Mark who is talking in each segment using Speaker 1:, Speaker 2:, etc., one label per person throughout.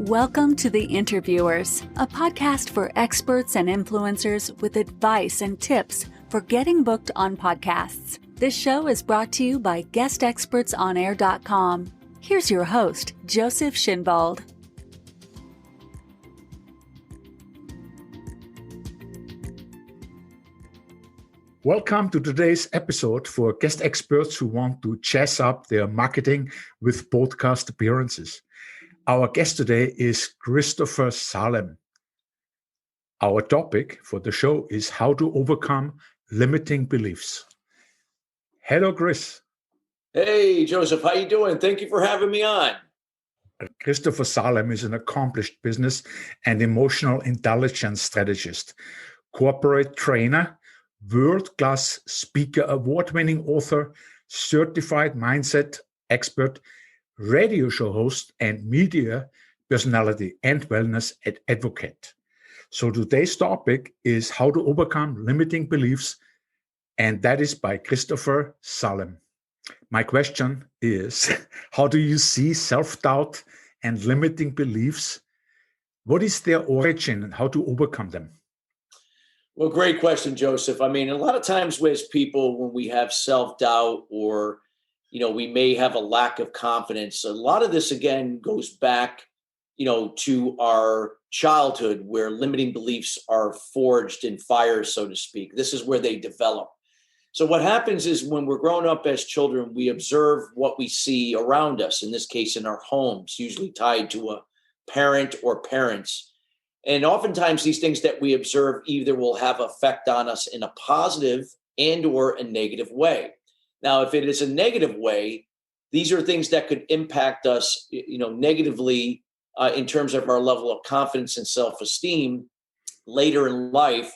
Speaker 1: Welcome to The Interviewers, a podcast for experts and influencers with advice and tips for getting booked on podcasts. This show is brought to you by guestexpertsonair.com. Here's your host, Joseph Schinwald.
Speaker 2: Welcome to today's episode for guest experts who want to jazz up their marketing with podcast appearances. Our guest today is Christopher Salem. Our topic for the show is how to overcome limiting beliefs. Hello, Chris.
Speaker 3: Hey, Joseph, how you doing? Thank you for having me on.
Speaker 2: Christopher Salem is an accomplished business and emotional intelligence strategist, corporate trainer, world-class speaker, award-winning author, certified mindset expert, radio show host, and media personality and wellness advocate. So today's topic is how to overcome limiting beliefs, and that is by Christopher Salem. My question is, how do you see self-doubt and limiting beliefs? What is their origin and how to overcome them?
Speaker 3: Well, great question, Joseph. I mean, a lot of times with people, when we have self-doubt or, we may have a lack of confidence, a lot of this, again, goes back, to our childhood where limiting beliefs are forged in fire, so to speak. This is where they develop. So what happens is when we're growing up as children, we observe what we see around us, in this case, in our homes, usually tied to a parent or parents. And oftentimes these things that we observe either will have effect on us in a positive and or a negative way. Now, if it is a negative way, these are things that could impact us, negatively in terms of our level of confidence and self-esteem later in life.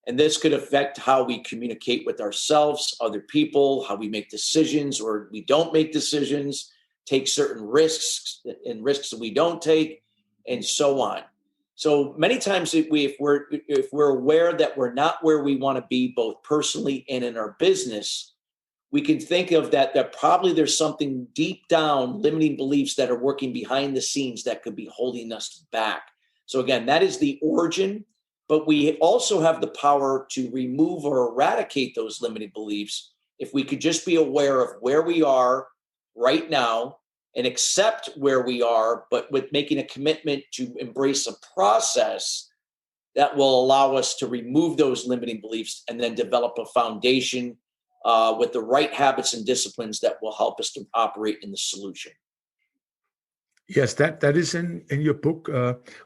Speaker 3: And this could affect how we communicate with ourselves, other people, how we make decisions or we don't make decisions, take certain risks and risks that we don't take, and so on. So many times if we're aware that we're not where we want to be, both personally and in our business, we can think of that probably there's something deep down, limiting beliefs that are working behind the scenes that could be holding us back. So again, that is the origin, but we also have the power to remove or eradicate those limiting beliefs if we could just be aware of where we are right now and accept where we are, but with making a commitment to embrace a process that will allow us to remove those limiting beliefs and then develop a foundation with the right habits and disciplines that will help us to operate in the solution.
Speaker 2: Yes, that is in your book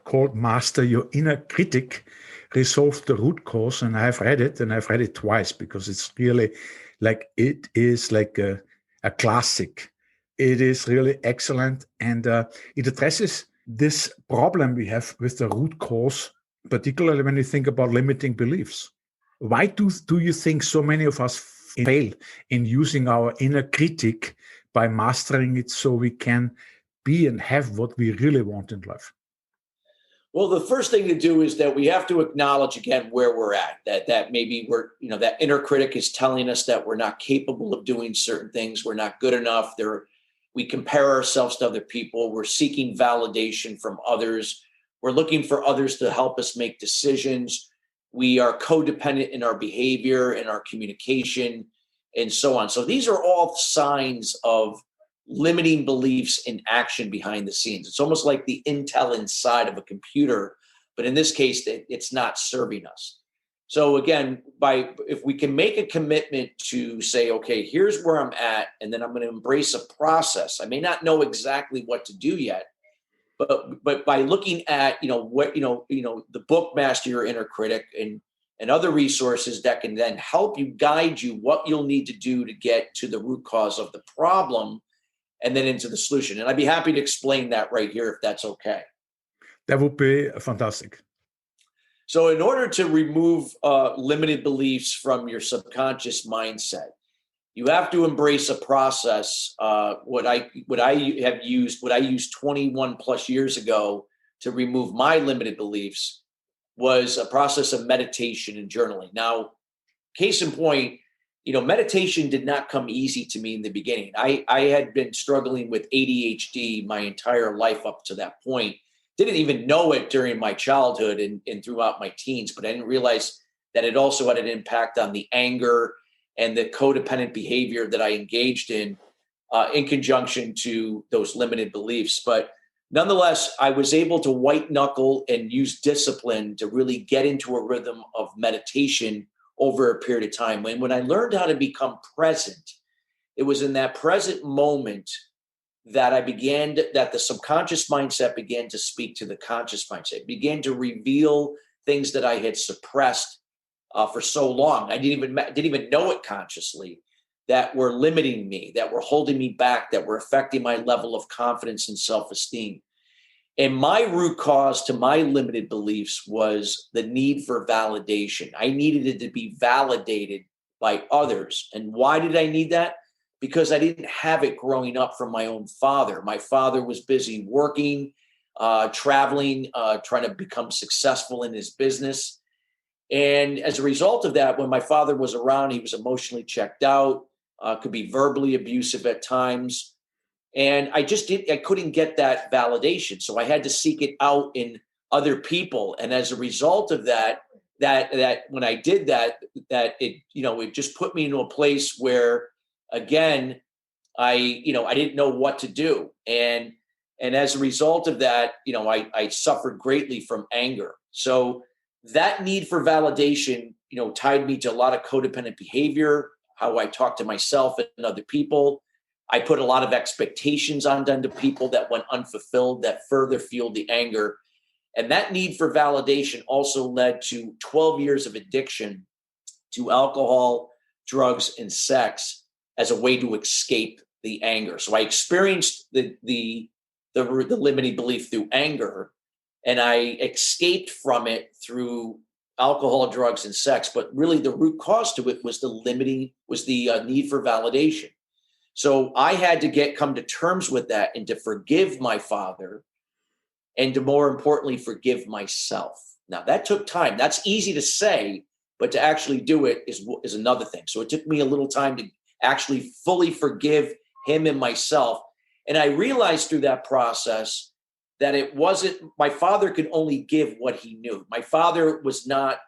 Speaker 2: called Master Your Inner Critic, Resolve the Root Cause. And I've read it, and I've read it twice because it's really it is like a classic. It is really excellent, and it addresses this problem we have with the root cause, particularly when you think about limiting beliefs. Why do you think so many of us fail in using our inner critic by mastering it so we can be and have what we really want in life?
Speaker 3: Well, the first thing to do is that we have to acknowledge again where we're at, that maybe we're, that inner critic is telling us that we're not capable of doing certain things. We're not good enough. We compare ourselves to other people. We're seeking validation from others. We're looking for others to help us make decisions. We are codependent in our behavior and our communication and so on. So these are all signs of limiting beliefs in action behind the scenes. It's almost like the intel inside of a computer, but in this case, it's not serving us. So again, if we can make a commitment to say, okay, here's where I'm at, and then I'm going to embrace a process. I may not know exactly what to do yet, but by looking at the book Master Your Inner Critic and other resources that can then help you guide you what you'll need to do to get to the root cause of the problem and then into the solution. And I'd be happy to explain that right here if that's okay.
Speaker 2: That would be fantastic.
Speaker 3: So in order to remove limited beliefs from your subconscious mindset, you have to embrace a process. What I used 21 plus years ago to remove my limited beliefs was a process of meditation and journaling. Now, case in point, meditation did not come easy to me in the beginning. I had been struggling with ADHD my entire life up to that point. didn't even know it during my childhood and throughout my teens, but I didn't realize that it also had an impact on the anger and the codependent behavior that I engaged in conjunction to those limited beliefs. But nonetheless, I was able to white knuckle and use discipline to really get into a rhythm of meditation over a period of time. When I learned how to become present, it was in that present moment that that the subconscious mindset began to speak to the conscious mindset, it began to reveal things that I had suppressed for so long. I didn't even know it consciously, that were limiting me, that were holding me back, that were affecting my level of confidence and self-esteem. And my root cause to my limited beliefs was the need for validation. I needed it to be validated by others. And why did I need that? Because I didn't have it growing up from my own father. My father was busy working, traveling, trying to become successful in his business. And as a result of that, when my father was around, he was emotionally checked out, could be verbally abusive at times. And I couldn't get that validation. So I had to seek it out in other people. And as a result of that when I did that it just put me into a place where, again, I didn't know what to do. And as a result of that, I suffered greatly from anger. So that need for validation, tied me to a lot of codependent behavior, how I talk to myself and other people. I put a lot of expectations on to people that went unfulfilled, that further fueled the anger. And that need for validation also led to 12 years of addiction to alcohol, drugs, and sex as a way to escape the anger. So I experienced the limiting belief through anger, and I escaped from it through alcohol, drugs, and sex. But really the root cause to it was the need for validation. So I had to come to terms with that and to forgive my father, and to, more importantly, forgive myself. Now that took time. That's easy to say, but to actually do it is another thing. So it took me a little time to actually fully forgive him and myself. And I realized through that process that my father could only give what he knew. My father was not,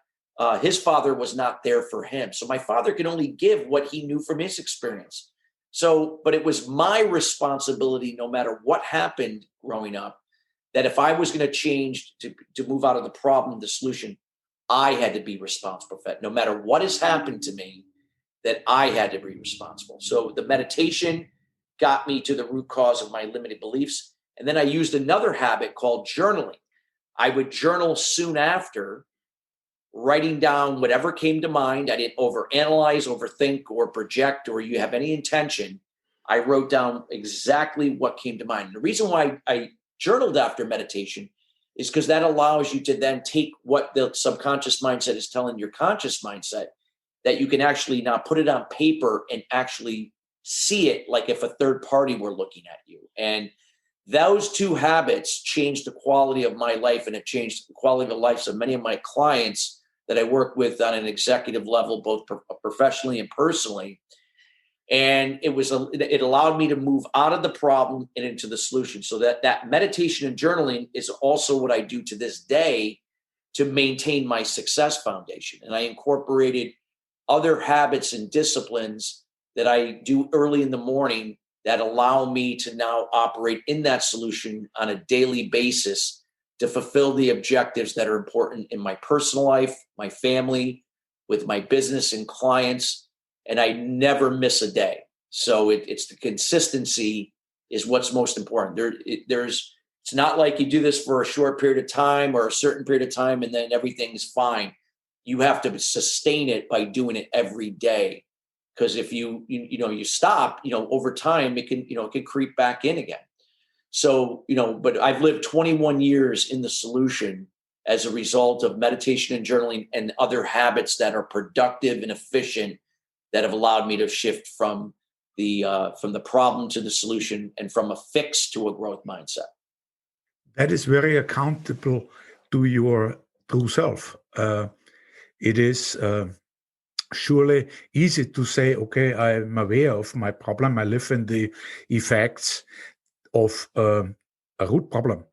Speaker 3: his father was not there for him. So my father could only give what he knew from his experience. So, but it was my responsibility, no matter what happened growing up, that if I was going to change to move out of the problem, the solution, I had to be responsible for it. No matter what has happened to me, that I had to be responsible. So the meditation got me to the root cause of my limited beliefs. And then I used another habit called journaling. I would journal soon after, writing down whatever came to mind. I didn't overanalyze, overthink, or project, or you have any intention. I wrote down exactly what came to mind. And the reason why I journaled after meditation is because that allows you to then take what the subconscious mindset is telling your conscious mindset, that you can actually now put it on paper and actually see it like if a third party were looking at you. And those two habits changed the quality of my life, and it changed the quality of the lives of many of my clients that I work with on an executive level, both professionally and personally. And it allowed me to move out of the problem and into the solution. So that meditation and journaling is also what I do to this day to maintain my success foundation. And I incorporated other habits and disciplines that I do early in the morning that allow me to now operate in that solution on a daily basis to fulfill the objectives that are important in my personal life, my family, with my business and clients. And I never miss a day. So it's the consistency is what's most important. It's not like you do this for a short period of time or a certain period of time and then everything's fine. You have to sustain it by doing it every day. Because if you stop, over time, it can creep back in again. So, but I've lived 21 years in the solution as a result of meditation and journaling and other habits that are productive and efficient that have allowed me to shift from the problem to the solution and from a fix to a growth mindset.
Speaker 2: That is very accountable to your true self. It is surely easy to say, okay, I'm aware of my problem. I live in the effects of a root problem.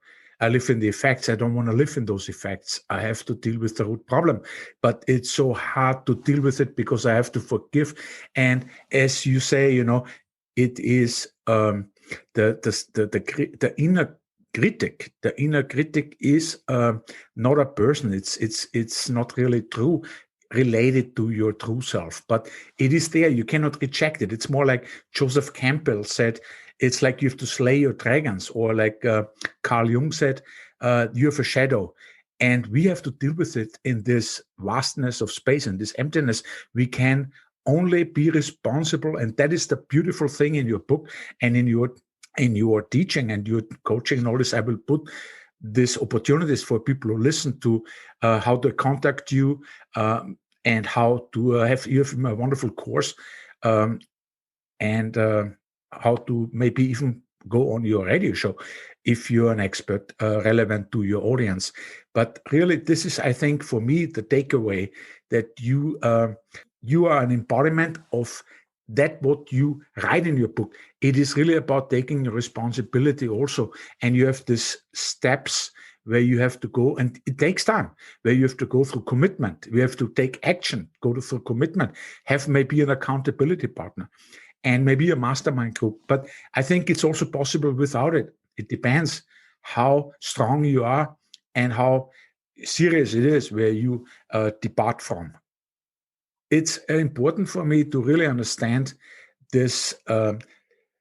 Speaker 2: I live in the effects. I don't want to live in those effects. I have to deal with the root problem. But it's so hard to deal with it because I have to forgive. And as you say, it is the inner critic. The inner critic is not a person. It's not really true, related to your true self, but it is there. You cannot reject it. It's more like Joseph Campbell said, it's like you have to slay your dragons, or like Carl Jung said, you have a shadow. And we have to deal with it in this vastness of space and this emptiness. We can only be responsible. And that is the beautiful thing in your book and in your teaching and your coaching and all this. I will put these opportunities for people who listen to how to contact you and how to have a wonderful course and how to maybe even go on your radio show if you're an expert relevant to your audience. But really, this is, I think, for me, the takeaway that you are an embodiment of that what you write in your book. It is really about taking responsibility also. And you have these steps where you have to go, and it takes time, where you have to go through commitment. You have to take action, go through commitment, have maybe an accountability partner and maybe a mastermind group. But I think it's also possible without it. It depends how strong you are and how serious it is where you depart from. It's important for me to really understand this,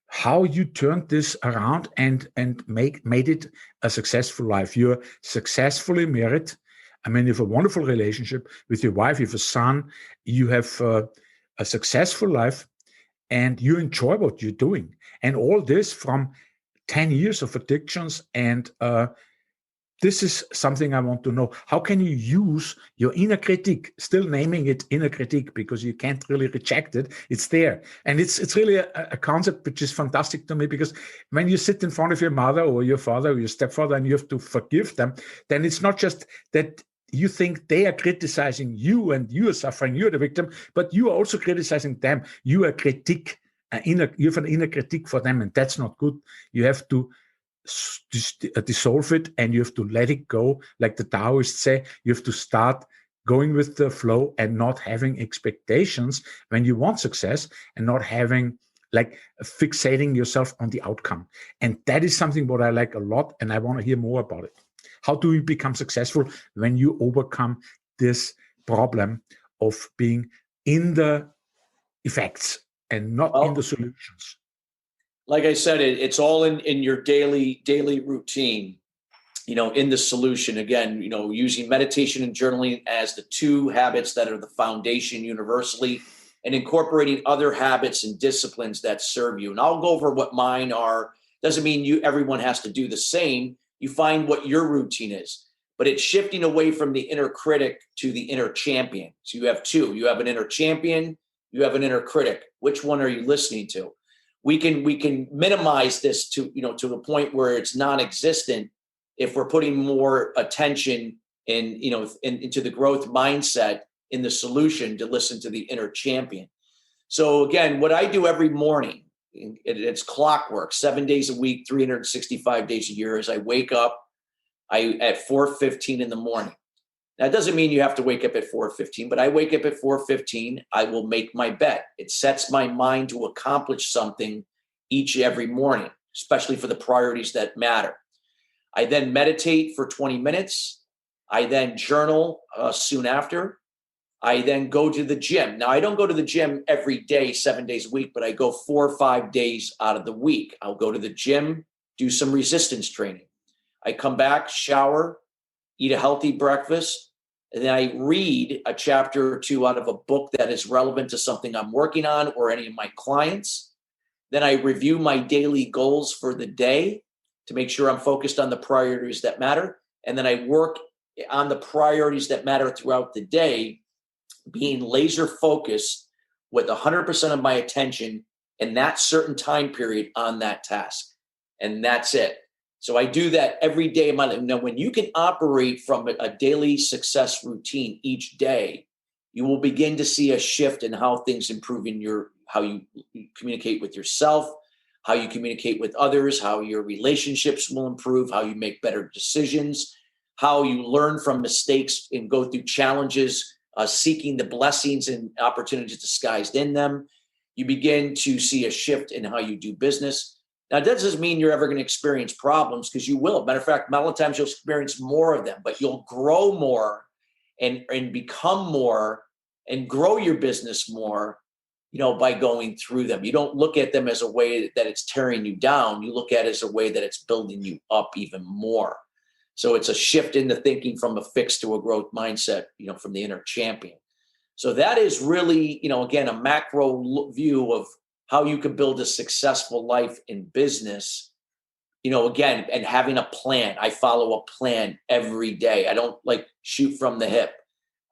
Speaker 2: how you turned this around and made it a successful life. You're successfully married. I mean, you have a wonderful relationship with your wife. You have a son. You have a successful life, and you enjoy what you're doing. And all this from 10 years of addictions. And this is something I want to know. How can you use your inner critic, still naming it inner critic because you can't really reject it. It's there. And it's really a concept which is fantastic to me, because when you sit in front of your mother or your father or your stepfather and you have to forgive them, then it's not just that you think they are criticizing you and you are suffering, you're the victim, but you are also criticizing them. You are a critic, you have an inner critic for them, and that's not good. You have to dissolve it, and you have to let it go. Like the Taoists say, you have to start going with the flow and not having expectations when you want success, and not having like fixating yourself on the outcome. And that is something what I like a lot, and I want to hear more about it. How do you become successful when you overcome this problem of being in the effects and not in the solutions?
Speaker 3: Like I said, it's all in your daily routine, in the solution. Again, using meditation and journaling as the two habits that are the foundation universally, and incorporating other habits and disciplines that serve you. And I'll go over what mine are. Doesn't mean everyone has to do the same. You find what your routine is, but it's shifting away from the inner critic to the inner champion. So you have two. You have an inner champion. You have an inner critic. Which one are you listening to? We can minimize this to the point where it's non-existent if we're putting more attention into the growth mindset in the solution to listen to the inner champion. So again, what I do every morning, it's clockwork, 7 days a week, 365 days a year, is I wake up at 4:15 in the morning. That doesn't mean you have to wake up at 4:15, but I wake up at 4:15. I will make my bed. It sets my mind to accomplish something every morning, especially for the priorities that matter. I then meditate for 20 minutes. I then journal soon after. I then go to the gym. Now, I don't go to the gym every day, 7 days a week, but I go 4 or 5 days out of the week. I'll go to the gym, do some resistance training. I come back, shower, eat a healthy breakfast, and then I read a chapter or two out of a book that is relevant to something I'm working on or any of my clients. Then I review my daily goals for the day to make sure I'm focused on the priorities that matter. And then I work on the priorities that matter throughout the day, being laser focused with 100% of my attention in that certain time period on that task. And that's it. So I do that every day of my life. Now, when you can operate from a daily success routine each day, you will begin to see a shift in how things improve in how you communicate with yourself, how you communicate with others, how your relationships will improve, how you make better decisions, how you learn from mistakes and go through challenges, seeking the blessings and opportunities disguised in them. You begin to see a shift in how you do business. Now, that doesn't mean you're ever going to experience problems, because you will. Matter of fact, a lot of times you'll experience more of them, but you'll grow more and become more and grow your business more, by going through them. You don't look at them as a way that it's tearing you down. You look at it as a way that it's building you up even more. So it's a shift in the thinking from a fixed to a growth mindset, from the inner champion. So that is really, again, a macro view of how you can build a successful life in business, again, and having a plan. I follow a plan every day. I don't shoot from the hip.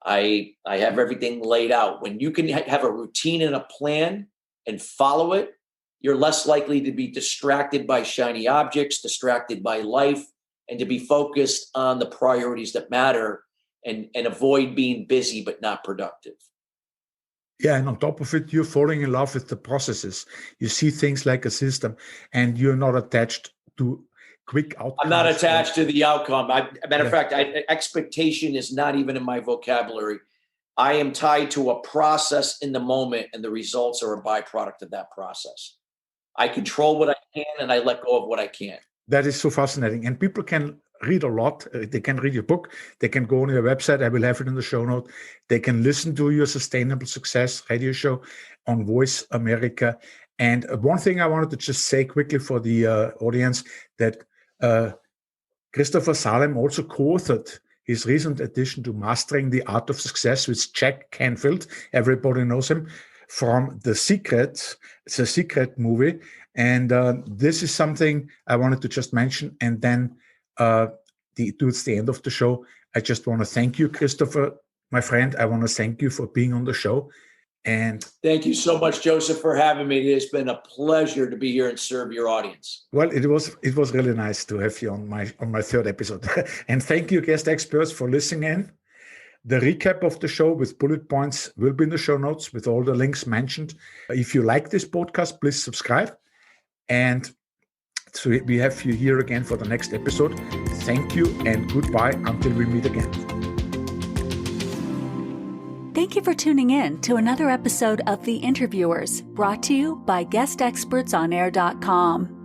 Speaker 3: I have everything laid out. When you can have a routine and a plan and follow it, you're less likely to be distracted by shiny objects, distracted by life, and to be focused on the priorities that matter and avoid being busy but not productive.
Speaker 2: Yeah, and on top of it, you're falling in love with the processes. You see things like a system, and you're not attached to quick outcomes.
Speaker 3: I'm not attached to the outcome. Matter of fact, expectation is not even in my vocabulary. I am tied to a process in the moment, and the results are a byproduct of that process. I control what I can, and I let go of what I can't.
Speaker 2: That is so fascinating. And people can read a lot. They can read your book. They can go on your website. I will have it in the show note. They can listen to your Sustainable Success radio show on Voice America. And one thing I wanted to just say quickly for the audience, that Christopher Salem also co-authored his recent edition to Mastering the Art of Success with Jack Canfield. Everybody knows him from The Secret. It's a Secret movie. And this is something I wanted to just mention. And then towards the end of the show, I just want to thank you, Christopher, my friend. I want to thank you for being on the show. And
Speaker 3: thank you so much, Joseph, for having me. It has been a pleasure to be here and serve your audience.
Speaker 2: Well, it was really nice to have you on my third episode. And thank you, guest experts, for listening in. The recap of the show with bullet points will be in the show notes with all the links mentioned. If you like this podcast, please subscribe. And so we have you here again for the next episode. Thank you and goodbye until we meet again.
Speaker 1: Thank you for tuning in to another episode of The Interviewers, brought to you by GuestExpertsOnAir.com.